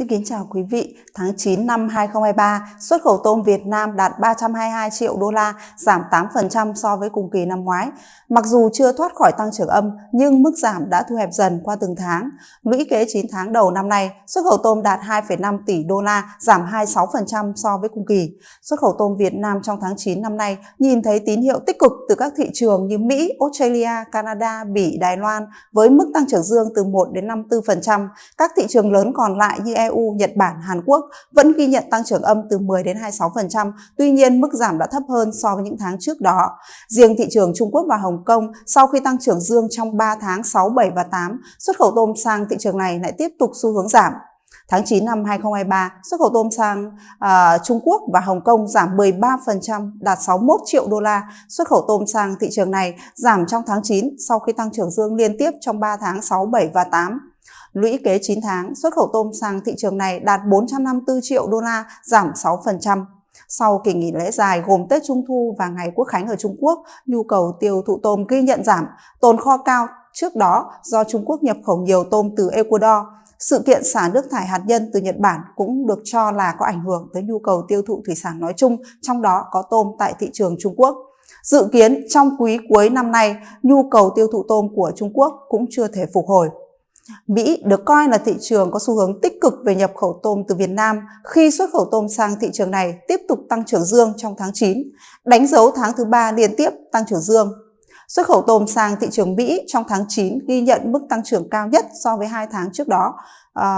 Xin kính chào quý vị. Tháng 9 năm 2023, xuất khẩu tôm Việt Nam đạt 322 triệu đô la, giảm 8% so với cùng kỳ năm ngoái. Mặc dù chưa thoát khỏi tăng trưởng âm, nhưng mức giảm đã thu hẹp dần qua từng tháng. Lũy kế 9 tháng đầu năm nay, xuất khẩu tôm đạt 2,5 tỷ đô la, giảm 26% so với cùng kỳ. Xuất khẩu tôm Việt Nam trong tháng 9 năm nay nhìn thấy tín hiệu tích cực từ các thị trường như Mỹ, Australia, Canada, Bỉ, Đài Loan với mức tăng trưởng dương từ 1 đến 54%. Các thị trường lớn còn lại như EU, Nhật Bản, Hàn Quốc vẫn ghi nhận tăng trưởng âm từ 10 đến 26%, tuy nhiên mức giảm đã thấp hơn so với những tháng trước đó. Riêng thị trường Trung Quốc và Hồng Kông, sau khi tăng trưởng dương trong 3 tháng 6, 7 và 8, xuất khẩu tôm sang thị trường này lại tiếp tục xu hướng giảm. Tháng 9 năm 2023, xuất khẩu tôm sang Trung Quốc và Hồng Kông giảm 13%, đạt 61 triệu đô la. Xuất khẩu tôm sang thị trường này giảm trong tháng 9 sau khi tăng trưởng dương liên tiếp trong 3 tháng 6, 7 và 8. Lũy kế 9 tháng, xuất khẩu tôm sang thị trường này đạt 454 triệu đô la, giảm 6%. Sau kỳ nghỉ lễ dài gồm Tết Trung Thu và ngày Quốc khánh ở Trung Quốc, nhu cầu tiêu thụ tôm ghi nhận giảm, tồn kho cao trước đó do Trung Quốc nhập khẩu nhiều tôm từ Ecuador. Sự kiện xả nước thải hạt nhân từ Nhật Bản cũng được cho là có ảnh hưởng tới nhu cầu tiêu thụ thủy sản nói chung, trong đó có tôm tại thị trường Trung Quốc. Dự kiến trong quý cuối năm nay, nhu cầu tiêu thụ tôm của Trung Quốc cũng chưa thể phục hồi. Mỹ được coi là thị trường có xu hướng tích cực về nhập khẩu tôm từ Việt Nam khi xuất khẩu tôm sang thị trường này tiếp tục tăng trưởng dương trong tháng 9, đánh dấu tháng thứ 3 liên tiếp tăng trưởng dương. Xuất khẩu tôm sang thị trường Mỹ trong tháng 9 ghi nhận mức tăng trưởng cao nhất so với 2 tháng trước đó,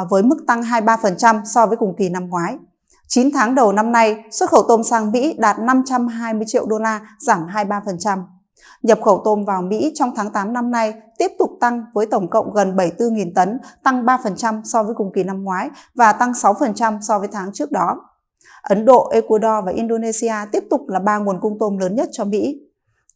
với mức tăng 23% so với cùng kỳ năm ngoái. 9 tháng đầu năm nay, xuất khẩu tôm sang Mỹ đạt 520 triệu đô la, giảm 23%. Nhập khẩu tôm vào Mỹ trong tháng 8 năm nay tiếp tục tăng với tổng cộng gần 74.000 tấn, tăng 3% so với cùng kỳ năm ngoái và tăng 6% so với tháng trước đó. Ấn Độ, Ecuador và Indonesia tiếp tục là 3 nguồn cung tôm lớn nhất cho Mỹ.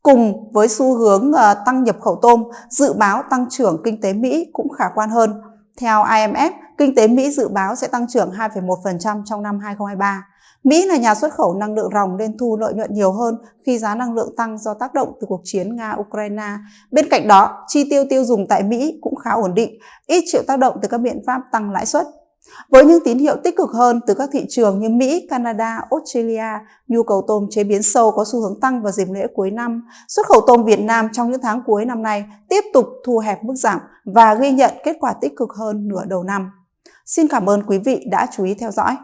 Cùng với xu hướng tăng nhập khẩu tôm, dự báo tăng trưởng kinh tế Mỹ cũng khả quan hơn. Theo IMF, kinh tế Mỹ dự báo sẽ tăng trưởng 2,1% trong năm 2023. Mỹ là nhà xuất khẩu năng lượng ròng nên thu lợi nhuận nhiều hơn khi giá năng lượng tăng do tác động từ cuộc chiến Nga-Ukraine. Bên cạnh đó, chi tiêu tiêu dùng tại Mỹ cũng khá ổn định, ít chịu tác động từ các biện pháp tăng lãi suất. Với những tín hiệu tích cực hơn từ các thị trường như Mỹ, Canada, Australia, nhu cầu tôm chế biến sâu có xu hướng tăng vào dịp lễ cuối năm, xuất khẩu tôm Việt Nam trong những tháng cuối năm nay tiếp tục thu hẹp mức giảm và ghi nhận kết quả tích cực hơn nửa đầu năm. Xin cảm ơn quý vị đã chú ý theo dõi.